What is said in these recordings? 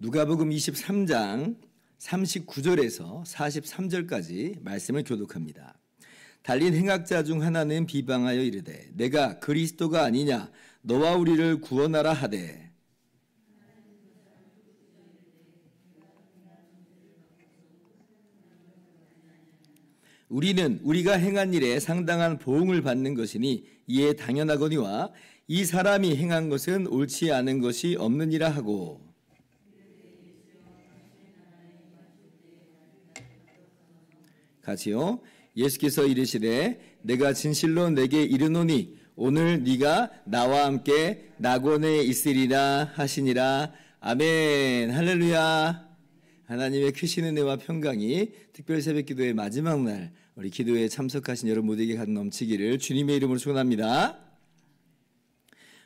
누가복음 23장 39절에서 43절까지 말씀을 교독합니다. 달린 행악자 중 하나는 비방하여 이르되 내가 그리스도가 아니냐 너와 우리를 구원하라 하되 우리는 우리가 행한 일에 상당한 보응을 받는 것이니 이에 당연하거니와 이 사람이 행한 것은 옳지 않은 것이 없느니라 하고 같이요. 예수께서 이르시되 내가 진실로 내게 이르노니 오늘 네가 나와 함께 낙원에 있으리라 하시니라. 아멘. 할렐루야. 하나님의 크신 은혜와 평강이 특별 새벽기도의 마지막 날 우리 기도에 참석하신 여러분 모두에게 가득 넘치기를 주님의 이름으로 축원합니다.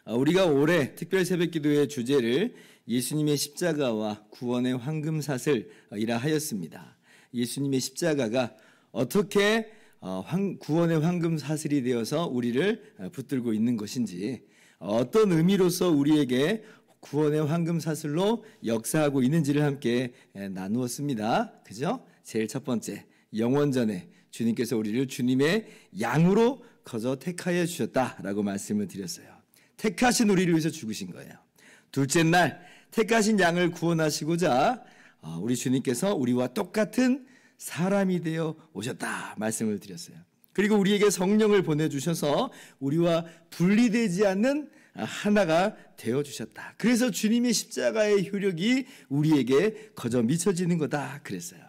우리가 올해 특별 새벽기도의 주제를 예수님의 십자가와 구원의 황금사슬이라 하였습니다. 예수님의 십자가가 어떻게 구원의 황금사슬이 되어서 우리를 붙들고 있는 것인지, 어떤 의미로서 우리에게 구원의 황금사슬로 역사하고 있는지를 함께 나누었습니다. 그죠? 제일 첫 번째, 영원전에 주님께서 우리를 주님의 양으로 거저 택하여 주셨다라고 말씀을 드렸어요. 택하신 우리를 위해서 죽으신 거예요. 둘째 날, 택하신 양을 구원하시고자 우리 주님께서 우리와 똑같은 사람이 되어 오셨다 말씀을 드렸어요. 그리고 우리에게 성령을 보내주셔서 우리와 분리되지 않는 하나가 되어주셨다. 그래서 주님의 십자가의 효력이 우리에게 거저 미쳐지는 거다 그랬어요.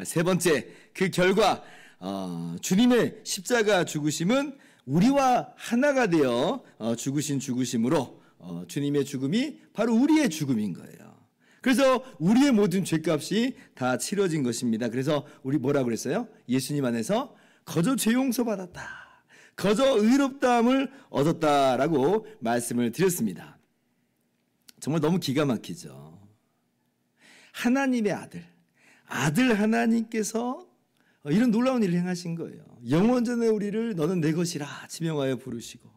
세 번째, 그 결과 주님의 십자가 죽으심은 우리와 하나가 되어 죽으신 죽으심으로 주님의 죽음이 바로 우리의 죽음인 거예요. 그래서 우리의 모든 죄값이 다 치러진 것입니다. 그래서 우리 뭐라고 그랬어요? 예수님 안에서 거저 죄 용서받았다, 거저 의롭다함을 얻었다라고 말씀을 드렸습니다. 정말 너무 기가 막히죠. 하나님의 아들 하나님께서 이런 놀라운 일을 행하신 거예요. 영원전에 우리를 너는 내 것이라 지명하여 부르시고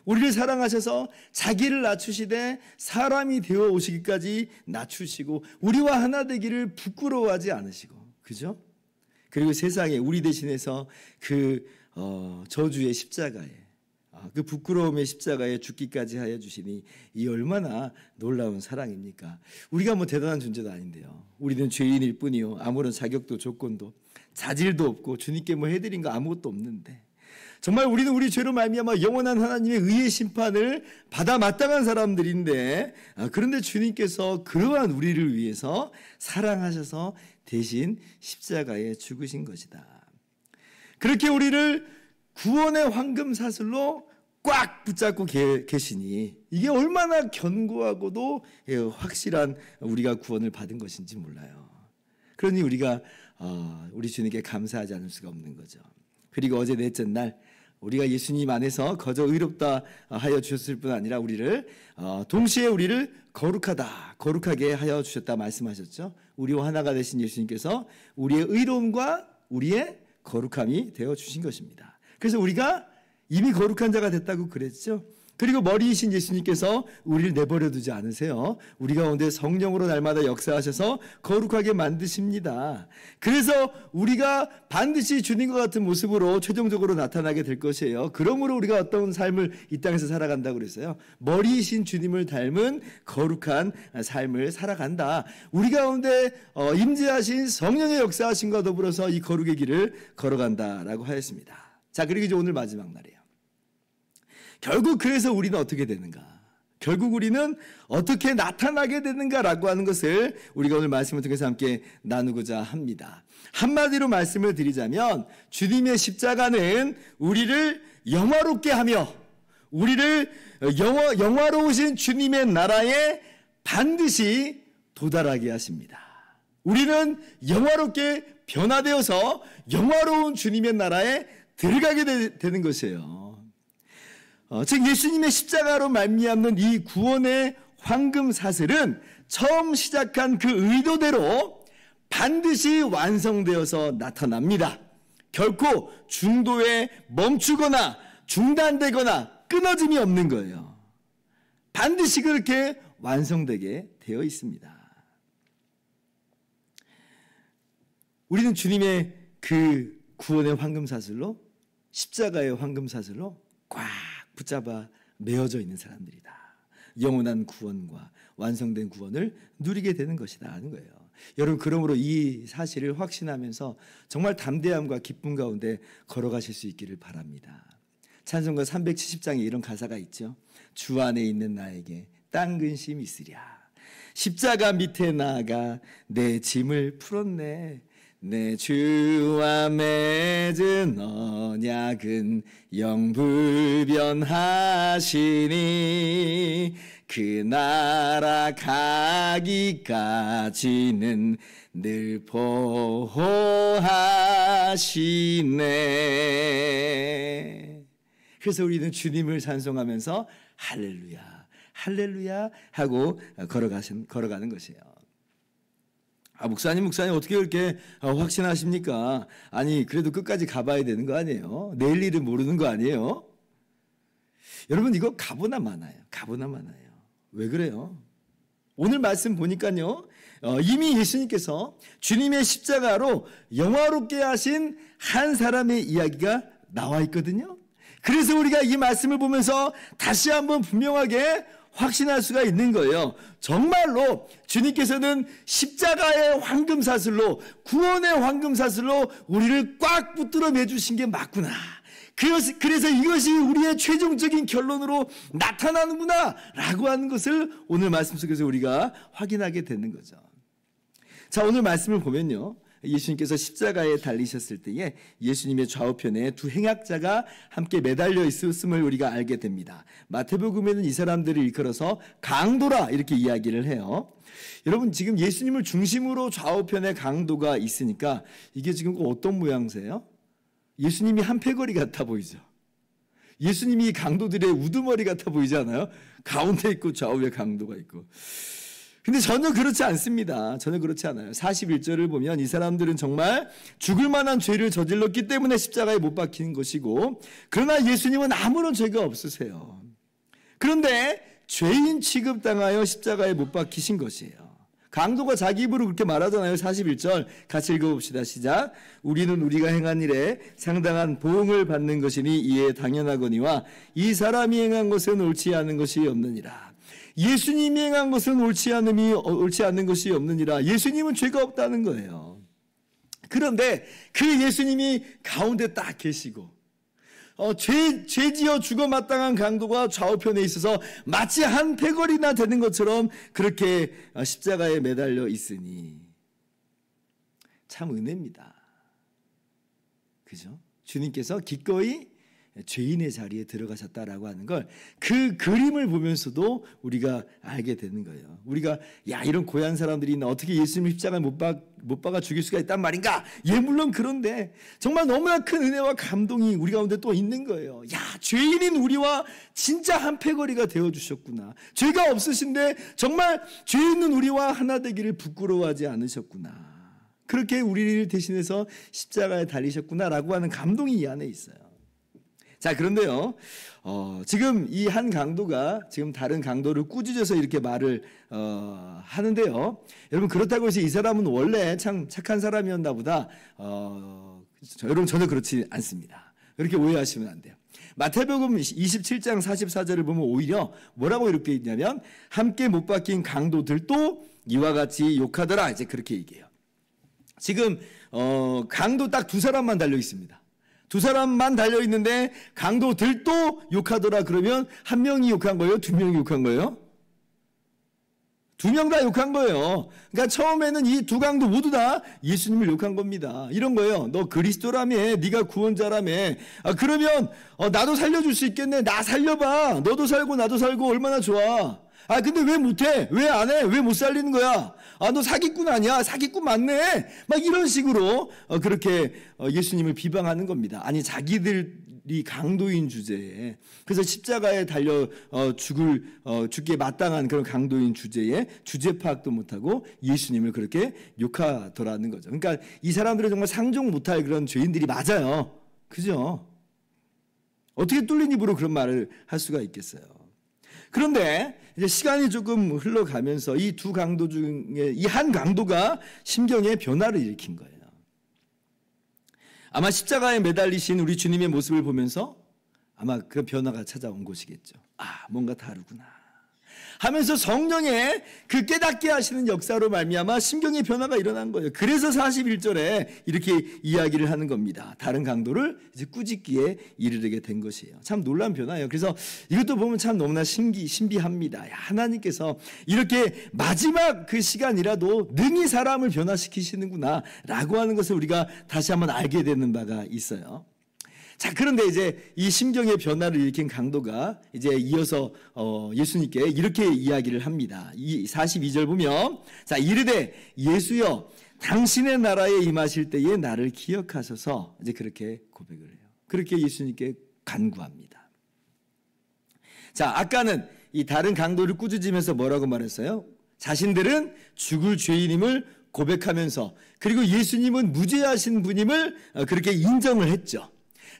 우리를 사랑하셔서 자기를 낮추시되 사람이 되어 오시기까지 낮추시고 우리와 하나 되기를 부끄러워하지 않으시고, 그죠? 그리고 세상에 우리 대신해서 그 저주의 십자가에, 그 부끄러움의 십자가에 죽기까지 하여 주시니 이 얼마나 놀라운 사랑입니까? 우리가 뭐 대단한 존재도 아닌데요. 우리는 죄인일 뿐이요, 아무런 자격도 조건도 자질도 없고 주님께 뭐 해드린 거 아무것도 없는데 정말 우리는 우리 죄로 말미암아 영원한 하나님의 의의 심판을 받아 마땅한 사람들인데, 그런데 주님께서 그러한 우리를 위해서 사랑하셔서 대신 십자가에 죽으신 것이다. 그렇게 우리를 구원의 황금사슬로 꽉 붙잡고 계시니 이게 얼마나 견고하고도 확실한 우리가 구원을 받은 것인지 몰라요. 그러니 우리가 우리 주님께 감사하지 않을 수가 없는 거죠. 그리고 어제 넷째 날 우리가 예수님 안에서 거저 의롭다 하여 주셨을 뿐 아니라 우리를 동시에 우리를 거룩하게 하여 주셨다 말씀하셨죠. 우리와 하나가 되신 예수님께서 우리의 의로움과 우리의 거룩함이 되어 주신 것입니다. 그래서 우리가 이미 거룩한 자가 됐다고 그랬죠. 그리고 머리이신 예수님께서 우리를 내버려 두지 않으세요. 우리 가운데 성령으로 날마다 역사하셔서 거룩하게 만드십니다. 그래서 우리가 반드시 주님과 같은 모습으로 최종적으로 나타나게 될 것이에요. 그러므로 우리가 어떤 삶을 이 땅에서 살아간다고 그랬어요. 머리이신 주님을 닮은 거룩한 삶을 살아간다. 우리 가운데 임재하신 성령의 역사하심과 더불어서 이 거룩의 길을 걸어간다라고 하였습니다. 자, 그리고 이제 오늘 마지막 날이에요. 결국 그래서 우리는 어떻게 되는가? 결국 우리는 어떻게 나타나게 되는가라고 하는 것을 우리가 오늘 말씀을 통해서 함께 나누고자 합니다. 한마디로 말씀을 드리자면 주님의 십자가는 우리를 영화롭게 하며 우리를 영화로우신 주님의 나라에 반드시 도달하게 하십니다. 우리는 영화롭게 변화되어서 영화로운 주님의 나라에 들어가게 되는 것이에요. 즉 예수님의 십자가로 말미암는 이 구원의 황금사슬은 처음 시작한 그 의도대로 반드시 완성되어서 나타납니다. 결코 중도에 멈추거나 중단되거나 끊어짐이 없는 거예요. 반드시 그렇게 완성되게 되어 있습니다. 우리는 주님의 그 구원의 황금사슬로, 십자가의 황금사슬로 꽉 붙잡아 메어져 있는 사람들이다. 영원한 구원과 완성된 구원을 누리게 되는 것이다 하는 거예요. 여러분, 그러므로 이 사실을 확신하면서 정말 담대함과 기쁨 가운데 걸어가실 수 있기를 바랍니다. 찬송가 370장에 이런 가사가 있죠. 주 안에 있는 나에게 딴 근심 있으랴. 십자가 밑에 나가 내 짐을 풀었네. 내 주와 맺은 언약은 영불변하시니 그 나라 가기까지는 늘 보호하시네. 그래서 우리는 주님을 찬송하면서 할렐루야, 할렐루야 하고 걸어가는 것이에요. 목사님 어떻게 그렇게 확신하십니까? 아니, 그래도 끝까지 가봐야 되는 거 아니에요? 내일 일은 모르는 거 아니에요? 여러분, 이거 가보나 마나요. 왜 그래요? 오늘 말씀 보니까요, 이미 예수님께서 주님의 십자가로 영화롭게 하신 한 사람의 이야기가 나와 있거든요. 그래서 우리가 이 말씀을 보면서 다시 한번 분명하게 확신할 수가 있는 거예요. 정말로 주님께서는 십자가의 황금사슬로, 구원의 황금사슬로 우리를 꽉 붙들어 매주신 게 맞구나. 그래서 이것이 우리의 최종적인 결론으로 나타나는구나 라고 하는 것을 오늘 말씀 속에서 우리가 확인하게 되는 거죠. 자, 오늘 말씀을 보면요, 예수님께서 십자가에 달리셨을 때에 예수님의 좌우편에 두 행악자가 함께 매달려 있었음을 우리가 알게 됩니다. 마태복음에는 이 사람들을 일컬어서 강도라 이렇게 이야기를 해요. 여러분, 지금 예수님을 중심으로 좌우편에 강도가 있으니까 이게 지금 어떤 모양새예요? 예수님이 한 패거리 같아 보이죠. 예수님이 강도들의 우두머리 같아 보이지 않아요? 가운데 있고 좌우에 강도가 있고. 근데 전혀 그렇지 않습니다. 전혀 그렇지 않아요. 41절을 보면 이 사람들은 정말 죽을 만한 죄를 저질렀기 때문에 십자가에 못 박힌 것이고, 그러나 예수님은 아무런 죄가 없으세요. 그런데 죄인 취급당하여 십자가에 못 박히신 것이에요. 강도가 자기 입으로 그렇게 말하잖아요. 41절 같이 읽어봅시다. 시작. 우리는 우리가 행한 일에 상당한 보응을 받는 것이니 이에 당연하거니와 이 사람이 행한 것은 옳지 않은 것이 없느니라. 예수님이 행한 것은 옳지 않는 것이 없느니라. 예수님은 죄가 없다는 거예요. 그런데 그 예수님이 가운데 딱 계시고, 죄지어 죽어 마땅한 강도가 좌우편에 있어서 마치 한 패거리나 되는 것처럼 그렇게 십자가에 매달려 있으니 참 은혜입니다. 그죠? 주님께서 기꺼이 죄인의 자리에 들어가셨다라고 하는 걸 그 그림을 보면서도 우리가 알게 되는 거예요. 우리가 이런 고얀 사람들이 어떻게 예수님 십자가에 못 박아 죽일 수가 있단 말인가? 물론 그런데 정말 너무나 큰 은혜와 감동이 우리 가운데 또 있는 거예요. 죄인인 우리와 진짜 한 패거리가 되어주셨구나. 죄가 없으신데 정말 죄 있는 우리와 하나 되기를 부끄러워하지 않으셨구나. 그렇게 우리를 대신해서 십자가에 달리셨구나라고 하는 감동이 이 안에 있어요. 자, 그런데요, 지금 이 한 강도가 지금 다른 강도를 꾸짖어서 이렇게 말을 하는데요. 여러분, 그렇다고 해서 이 사람은 원래 참 착한 사람이었나 보다. 여러분, 전혀 그렇지 않습니다. 그렇게 오해하시면 안 돼요. 마태복음 27장 44절을 보면 오히려 뭐라고 이렇게 있냐면, 함께 못 박힌 강도들도 이와 같이 욕하더라. 이제 그렇게 얘기해요. 지금 강도 딱 두 사람만 달려 있습니다. 두 사람만 달려있는데 강도들도 욕하더라. 그러면 한 명이 욕한 거예요? 두 명이 욕한 거예요? 두 명 다 욕한 거예요. 그러니까 처음에는 이 두 강도 모두 다 예수님을 욕한 겁니다. 이런 거예요. 너 그리스도라며, 네가 구원자라며. 그러면 나도 살려줄 수 있겠네. 나 살려봐. 너도 살고 나도 살고 얼마나 좋아. 근데 왜 못해? 왜 안 해? 왜 못 살리는 거야? 너 사기꾼 아니야? 사기꾼 맞네? 막 이런 식으로 그렇게 예수님을 비방하는 겁니다. 아니, 자기들이 강도인 주제에, 그래서 십자가에 달려 죽게 마땅한 그런 강도인 주제에 주제 파악도 못하고 예수님을 그렇게 욕하더라는 거죠. 그러니까 이 사람들은 정말 상종 못할 그런 죄인들이 맞아요. 그죠? 어떻게 뚫린 입으로 그런 말을 할 수가 있겠어요? 그런데 이제 시간이 조금 흘러가면서 이 두 강도 중에 이 한 강도가 심경의 변화를 일으킨 거예요. 아마 십자가에 매달리신 우리 주님의 모습을 보면서 아마 그 변화가 찾아온 것이겠죠. 아, 뭔가 다르구나 하면서 성령의 그 깨닫게 하시는 역사로 말미암아 심경의 변화가 일어난 거예요. 그래서 41절에 이렇게 이야기를 하는 겁니다. 다른 강도를 이제 꾸짖기에 이르게 된 것이에요. 참 놀라운 변화예요. 그래서 이것도 보면 참 너무나 신비합니다. 하나님께서 이렇게 마지막 그 시간이라도 능히 사람을 변화시키시는구나 라고 하는 것을 우리가 다시 한번 알게 되는 바가 있어요. 자, 그런데 이제 이 심경의 변화를 일으킨 강도가 이제 이어서 예수님께 이렇게 이야기를 합니다. 이 42절 보면, 자, 이르되 예수여 당신의 나라에 임하실 때에 나를 기억하소서. 이제 그렇게 고백을 해요. 그렇게 예수님께 간구합니다. 자, 아까는 이 다른 강도를 꾸짖으면서 뭐라고 말했어요? 자신들은 죽을 죄인임을 고백하면서, 그리고 예수님은 무죄하신 분임을 그렇게 인정을 했죠.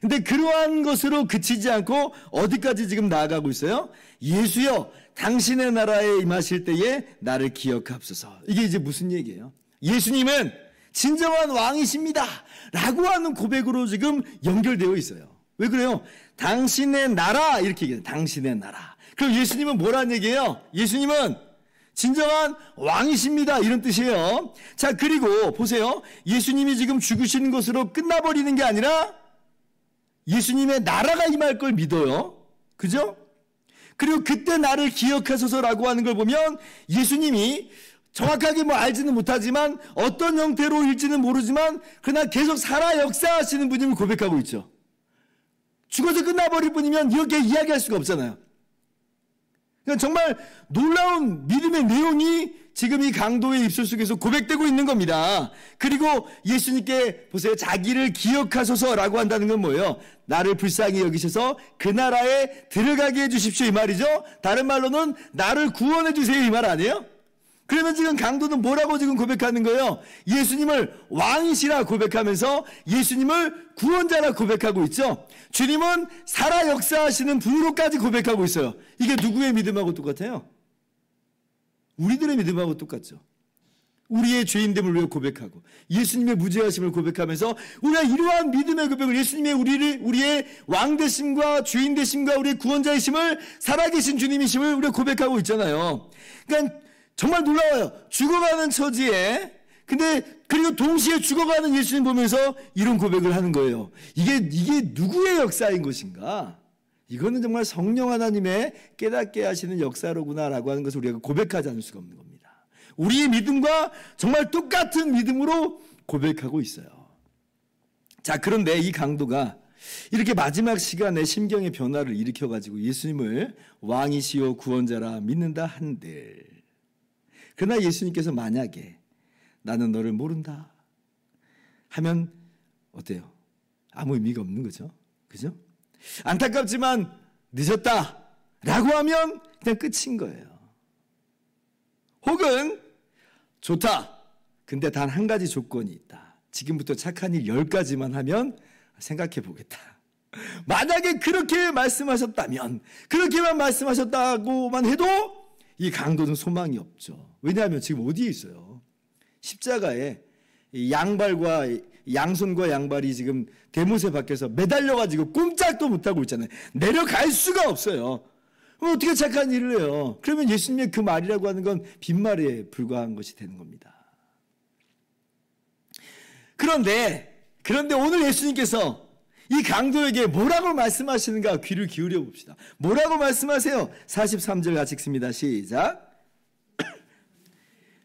근데 그러한 것으로 그치지 않고 어디까지 지금 나아가고 있어요? 예수여 당신의 나라에 임하실 때에 나를 기억하옵소서. 이게 이제 무슨 얘기예요? 예수님은 진정한 왕이십니다 라고 하는 고백으로 지금 연결되어 있어요. 왜 그래요? 당신의 나라 이렇게 얘기해요. 당신의 나라. 그럼 예수님은 뭐라는 얘기예요? 예수님은 진정한 왕이십니다 이런 뜻이에요. 자, 그리고 보세요. 예수님이 지금 죽으시는 것으로 끝나버리는 게 아니라 예수님의 나라가 임할 걸 믿어요. 그죠? 그리고 그때 나를 기억하소서라고 하는 걸 보면 예수님이 정확하게 뭐 알지는 못하지만 어떤 형태로일지는 모르지만 그러나 계속 살아 역사하시는 분임을 고백하고 있죠. 죽어서 끝나버릴 분이면 이렇게 이야기할 수가 없잖아요. 그러니까 정말 놀라운 믿음의 내용이 지금 이 강도의 입술 속에서 고백되고 있는 겁니다. 그리고 예수님께 보세요. 자기를 기억하소서라고 한다는 건 뭐예요? 나를 불쌍히 여기셔서 그 나라에 들어가게 해주십시오 이 말이죠. 다른 말로는 나를 구원해 주세요 이 말 아니에요? 그러면 지금 강도는 뭐라고 지금 고백하는 거예요? 예수님을 왕이시라 고백하면서 예수님을 구원자라 고백하고 있죠. 주님은 살아 역사하시는 분으로까지 고백하고 있어요. 이게 누구의 믿음하고 똑같아요? 우리들의 믿음하고 똑같죠. 우리의 죄인됨을 위해 고백하고 예수님의 무죄하심을 고백하면서 우리가 이러한 믿음의 고백을 예수님의 우리의 왕되심과 주인되심과 우리의 구원자이심을 살아계신 주님이심을 우리가 고백하고 있잖아요. 그러니까 정말 놀라워요. 죽어가는 처지에 근데 그리고 동시에 죽어가는 예수님 보면서 이런 고백을 하는 거예요. 이게 누구의 역사인 것인가? 이거는 정말 성령 하나님의 깨닫게 하시는 역사로구나라고 하는 것을 우리가 고백하지 않을 수가 없는 겁니다. 우리의 믿음과 정말 똑같은 믿음으로 고백하고 있어요. 자, 그런데 이 강도가 이렇게 마지막 시간에 심경의 변화를 일으켜가지고 예수님을 왕이시오 구원자라 믿는다 한들, 그러나 예수님께서 만약에 나는 너를 모른다 하면 어때요? 아무 의미가 없는 거죠. 그죠? 안타깝지만 늦었다 라고 하면 그냥 끝인 거예요. 혹은 좋다. 근데 단 한 가지 조건이 있다. 지금부터 착한 일 10가지만 하면 생각해 보겠다. 만약에 그렇게 말씀하셨다면, 그렇게만 말씀하셨다고만 해도 이 강도는 소망이 없죠. 왜냐하면 지금 어디에 있어요? 십자가에 양발과 양손과 양발이 지금 대못에 박혀서 매달려가지고 꼼짝도 못하고 있잖아요. 내려갈 수가 없어요. 그럼 어떻게 착한 일을 해요? 그러면 예수님의 그 말이라고 하는 건 빈말에 불과한 것이 되는 겁니다. 그런데 오늘 예수님께서 이 강도에게 뭐라고 말씀하시는가 귀를 기울여 봅시다. 뭐라고 말씀하세요? 43절 같이 읽습니다. 시작.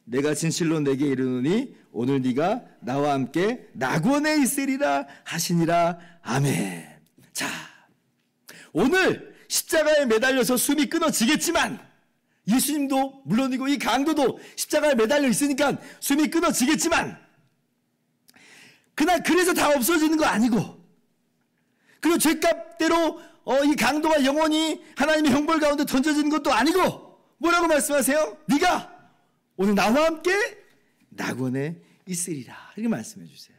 내가 진실로 내게 이르노니 오늘 네가 나와 함께 낙원에 있으리라 하시니라. 아멘. 자, 오늘 십자가에 매달려서 숨이 끊어지겠지만 예수님도 물론이고 이 강도도 십자가에 매달려 있으니까 숨이 끊어지겠지만 그래서 다 없어지는 거 아니고, 그리고 죄값대로 이 강도가 영원히 하나님의 형벌 가운데 던져지는 것도 아니고 뭐라고 말씀하세요? 네가 오늘 나와 함께 낙원에 있으리라 이렇게 말씀해 주세요.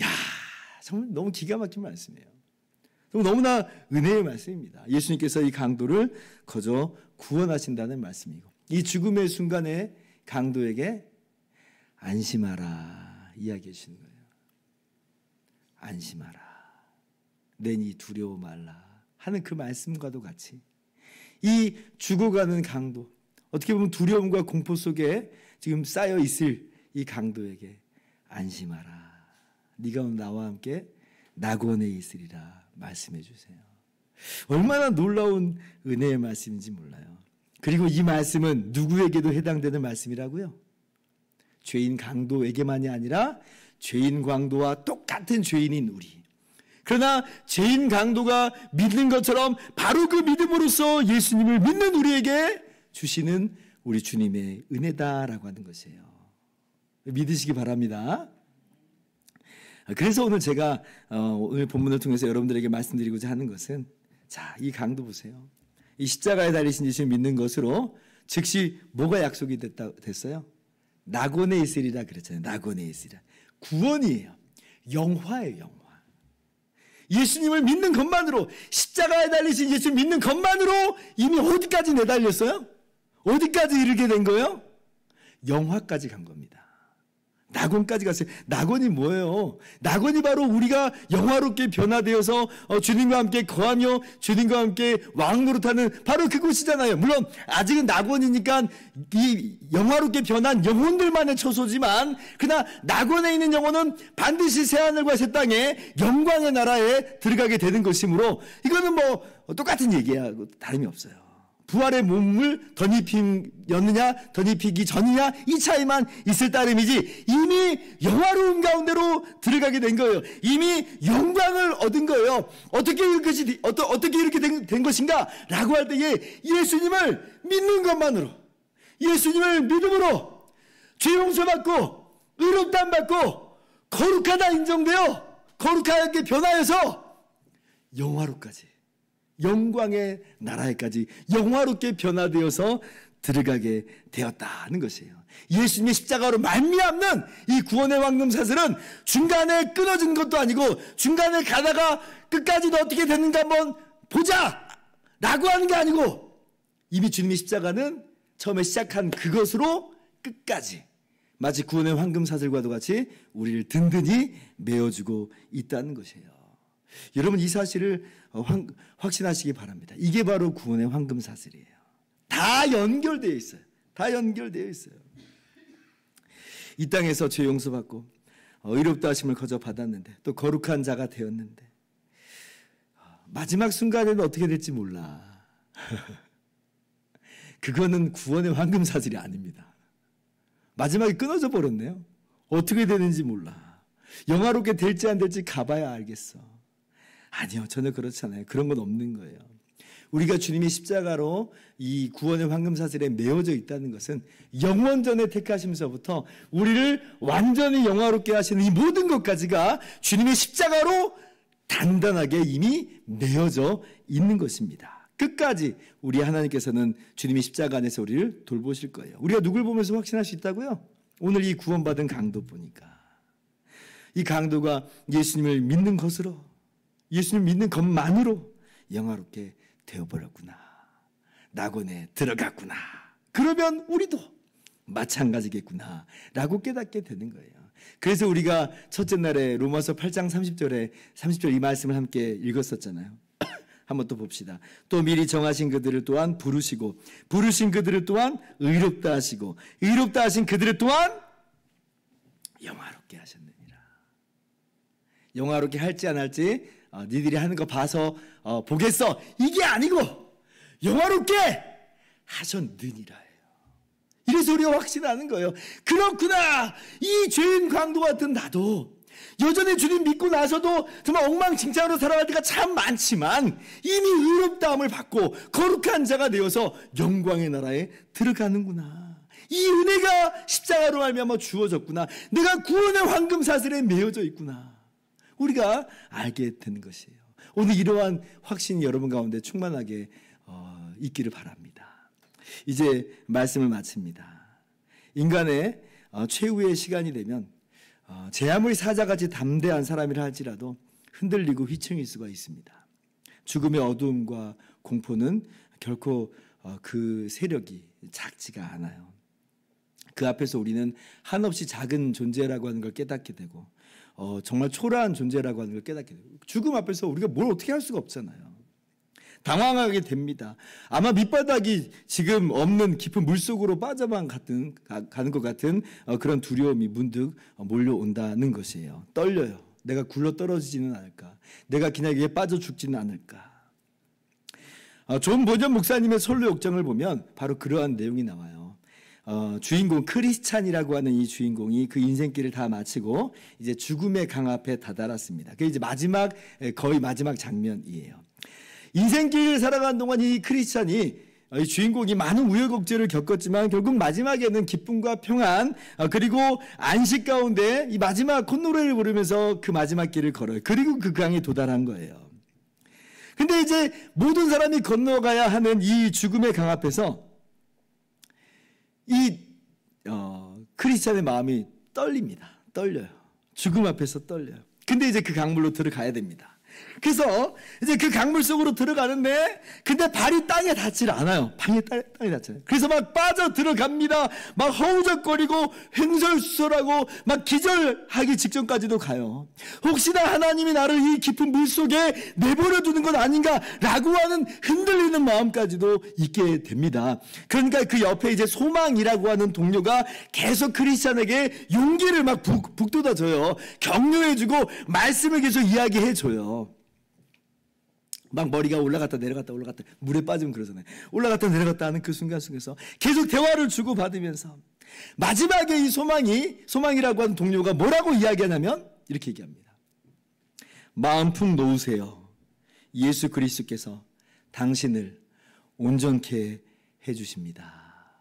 야, 정말 너무 기가 막힌 말씀이에요. 너무나 은혜의 말씀입니다. 예수님께서 이 강도를 거저 구원하신다는 말씀이고, 이 죽음의 순간에 강도에게 안심하라 이야기해 주시는 거예요. 안심하라. 내니 두려워 말라 하는 그 말씀과도 같이 이 죽어가는 강도, 어떻게 보면 두려움과 공포 속에 지금 쌓여 있을 이 강도에게 안심하라. 네가 오늘 나와 함께 낙원에 있으리라 말씀해 주세요. 얼마나 놀라운 은혜의 말씀인지 몰라요. 그리고 이 말씀은 누구에게도 해당되는 말씀이라고요? 죄인 강도에게만이 아니라 죄인 강도와 똑같은 죄인인 우리. 그러나 죄인 강도가 믿는 것처럼 바로 그 믿음으로써 예수님을 믿는 우리에게 주시는 우리 주님의 은혜다라고 하는 것이에요. 믿으시기 바랍니다. 그래서 오늘 제가 오늘 본문을 통해서 여러분들에게 말씀드리고자 하는 것은, 자, 이 강도 보세요. 이 십자가에 달리신 예수를 믿는 것으로 즉시 뭐가 약속이 됐어요? 낙원에 있으리라 그랬잖아요. 낙원에 있으리라. 구원이에요. 영화예요. 영화. 예수님을 믿는 것만으로, 십자가에 달리신 예수를 믿는 것만으로 이미 어디까지 내달렸어요? 어디까지 이르게 된 거예요? 영화까지 간 겁니다. 낙원까지 갔어요. 낙원이 뭐예요? 낙원이 바로 우리가 영화롭게 변화되어서 주님과 함께 거하며 주님과 함께 왕노릇하는 바로 그곳이잖아요. 물론 아직은 낙원이니까 이 영화롭게 변한 영혼들만의 처소지만, 그러나 낙원에 있는 영혼은 반드시 새하늘과 새 땅에 영광의 나라에 들어가게 되는 것이므로 이거는 뭐 똑같은 얘기야. 다름이 없어요. 부활의 몸을 덧입히느냐 덧입히기 전이냐 이 차이만 있을 따름이지, 이미 영화로운 가운데로 들어가게 된 거예요. 이미 영광을 얻은 거예요. 어떻게 이렇게 된 것인가 라고 할 때에 예수님을 믿는 것만으로, 예수님을 믿음으로 죄 용서받고 의롭다함 받고 거룩하다 인정되어 거룩하게 변하여서 영화로까지, 영광의 나라에까지 영화롭게 변화되어서 들어가게 되었다는 것이에요. 예수님의 십자가로 말미암는 이 구원의 황금 사슬은 중간에 끊어진 것도 아니고, 중간에 가다가 끝까지 너 어떻게 됐는가 한번 보자 라고 하는 게 아니고, 이미 주님의 십자가는 처음에 시작한 그것으로 끝까지 마치 구원의 황금 사슬과도 같이 우리를 든든히 메어주고 있다는 것이에요. 여러분, 이 사실을 확신하시기 바랍니다. 이게 바로 구원의 황금 사슬이에요. 다 연결되어 있어요. 다 연결되어 있어요. 이 땅에서 죄 용서받고 의롭다 하심을 거저 받았는데, 또 거룩한 자가 되었는데, 마지막 순간에는 어떻게 될지 몰라. 그거는 구원의 황금 사슬이 아닙니다. 마지막에 끊어져 버렸네요. 어떻게 되는지 몰라. 영화롭게 될지 안 될지 가봐야 알겠어. 아니요, 전혀 그렇지 않아요. 그런 건 없는 거예요. 우리가 주님의 십자가로 이 구원의 황금사슬에 메어져 있다는 것은 영원전에 택하심서부터 우리를 완전히 영화롭게 하시는 이 모든 것까지가 주님의 십자가로 단단하게 이미 메어져 있는 것입니다. 끝까지 우리 하나님께서는 주님의 십자가 안에서 우리를 돌보실 거예요. 우리가 누굴 보면서 확신할 수 있다고요? 오늘 이 구원받은 강도 보니까 이 강도가 예수님을 믿는 것으로, 예수님 믿는 것만으로 영화롭게 되어버렸구나. 낙원에 들어갔구나. 그러면 우리도 마찬가지겠구나 라고 깨닫게 되는 거예요. 그래서 우리가 첫째 날에 로마서 8장 30절 이 말씀을 함께 읽었었잖아요. 한번 또 봅시다. 또 미리 정하신 그들을 또한 부르시고, 부르신 그들을 또한 의롭다 하시고, 의롭다 하신 그들을 또한 영화롭게 하셨느니라. 영화롭게 할지 안 할지 니들이 하는 거 봐서 보겠어, 이게 아니고 영화롭게 하셨느니라예요. 이래서 우리가 확신하는 거예요. 그렇구나. 이 죄인 강도 같은 나도 여전히 주님 믿고 나서도 정말 엉망진창으로 살아갈 때가 참 많지만 이미 의롭다함을 받고 거룩한 자가 되어서 영광의 나라에 들어가는구나. 이 은혜가 십자가로 말미암아 주어졌구나. 내가 구원의 황금사슬에 메어져 있구나. 우리가 알게 되는 것이에요. 오늘 이러한 확신이 여러분 가운데 충만하게 있기를 바랍니다. 이제 말씀을 마칩니다. 인간의 최후의 시간이 되면 제 아무리 사자같이 담대한 사람이라 할지라도 흔들리고 휘청일 수가 있습니다. 죽음의 어두움과 공포는 결코 그 세력이 작지가 않아요. 그 앞에서 우리는 한없이 작은 존재라고 하는 걸 깨닫게 되고 정말 초라한 존재라고 하는 걸 깨닫게 돼요. 죽음 앞에서 우리가 뭘 어떻게 할 수가 없잖아요. 당황하게 됩니다. 아마 밑바닥이 지금 없는 깊은 물속으로 빠져만 가는 것 같은 그런 두려움이 문득 몰려온다는 것이에요. 떨려요. 내가 굴러 떨어지지는 않을까? 내가 그냥 여기에 빠져 죽지는 않을까? 존 버전 목사님의 솔로 역정을 보면 바로 그러한 내용이 나와요. 주인공 크리스찬이라고 하는 이 주인공이 그 인생길을 다 마치고 이제 죽음의 강 앞에 다다랐습니다. 그게 이제 거의 마지막 장면이에요. 인생길을 살아가는 동안 이 크리스찬이 이 주인공이 많은 우여곡절을 겪었지만 결국 마지막에는 기쁨과 평안 그리고 안식 가운데 이 마지막 콧노래를 부르면서 그 마지막 길을 걸어요. 그리고 그 강에 도달한 거예요. 근데 이제 모든 사람이 건너가야 하는 이 죽음의 강 앞에서 이 크리스찬의 마음이 떨려요. 죽음 앞에서 떨려요. 근데 이제 그 강물로 들어가야 됩니다. 그래서 이제 그 강물 속으로 들어가는데 근데 발이 땅에 닿질 않아요. 땅에 닿잖아요. 그래서 막 빠져 들어갑니다. 막 허우적거리고 횡설수설하고 막 기절하기 직전까지도 가요. 혹시나 하나님이 나를 이 깊은 물 속에 내버려 두는 건 아닌가라고 하는 흔들리는 마음까지도 있게 됩니다. 그러니까 그 옆에 이제 소망이라고 하는 동료가 계속 크리스찬에게 용기를 막 북돋아줘요. 격려해주고 말씀을 계속 이야기해줘요. 막 머리가 올라갔다 내려갔다 물에 빠지면 그러잖아요. 올라갔다 내려갔다 하는 그 순간 속에서 계속 대화를 주고받으면서 마지막에 이 소망이라고 하는 동료가 뭐라고 이야기하냐면 이렇게 얘기합니다. 마음 푹 놓으세요. 예수 그리스도께서 당신을 온전케 해주십니다.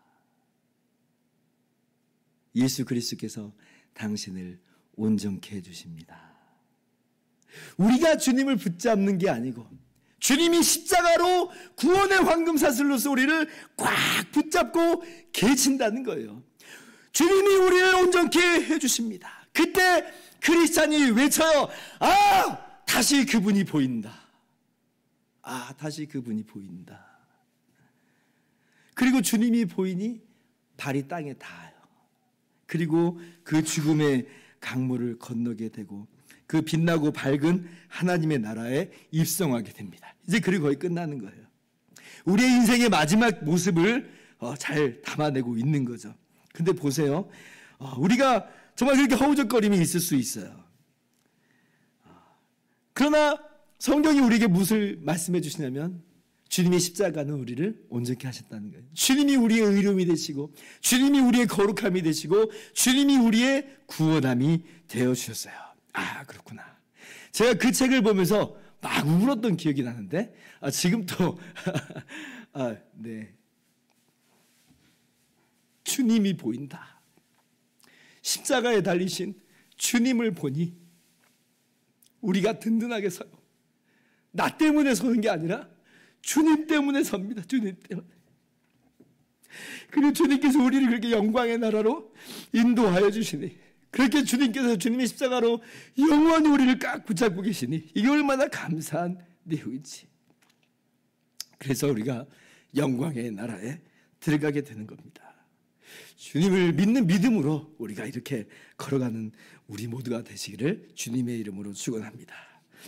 예수 그리스도께서 당신을 온전케 해주십니다. 우리가 주님을 붙잡는 게 아니고 주님이 십자가로 구원의 황금사슬로서 우리를 꽉 붙잡고 계신다는 거예요. 주님이 우리를 온전케 해주십니다. 그때 크리스찬이 외쳐요. 다시 그분이 보인다. 다시 그분이 보인다. 그리고 주님이 보이니 발이 땅에 닿아요. 그리고 그 죽음의 강물을 건너게 되고 그 빛나고 밝은 하나님의 나라에 입성하게 됩니다. 이제 그리고 거의 끝나는 거예요. 우리의 인생의 마지막 모습을 잘 담아내고 있는 거죠. 근데 보세요. 우리가 정말 그렇게 허우적거림이 있을 수 있어요. 그러나 성경이 우리에게 무엇을 말씀해 주시냐면 주님의 십자가는 우리를 온전케 하셨다는 거예요. 주님이 우리의 의로움이 되시고 주님이 우리의 거룩함이 되시고 주님이 우리의 구원함이 되어주셨어요. 그렇구나. 제가 그 책을 보면서 막 울었던 기억이 나는데 지금 또 네. 주님이 보인다. 십자가에 달리신 주님을 보니 우리가 든든하게 서요. 나 때문에 서는 게 아니라 주님 때문에 섭니다. 주님 때문에. 그리고 주님께서 우리를 그렇게 영광의 나라로 인도하여 주시니 그렇게 주님께서 주님의 십자가로 영원히 우리를 꽉 붙잡고 계시니 이게 얼마나 감사한 내용인지. 그래서 우리가 영광의 나라에 들어가게 되는 겁니다. 주님을 믿는 믿음으로 우리가 이렇게 걸어가는 우리 모두가 되시기를 주님의 이름으로 축원합니다.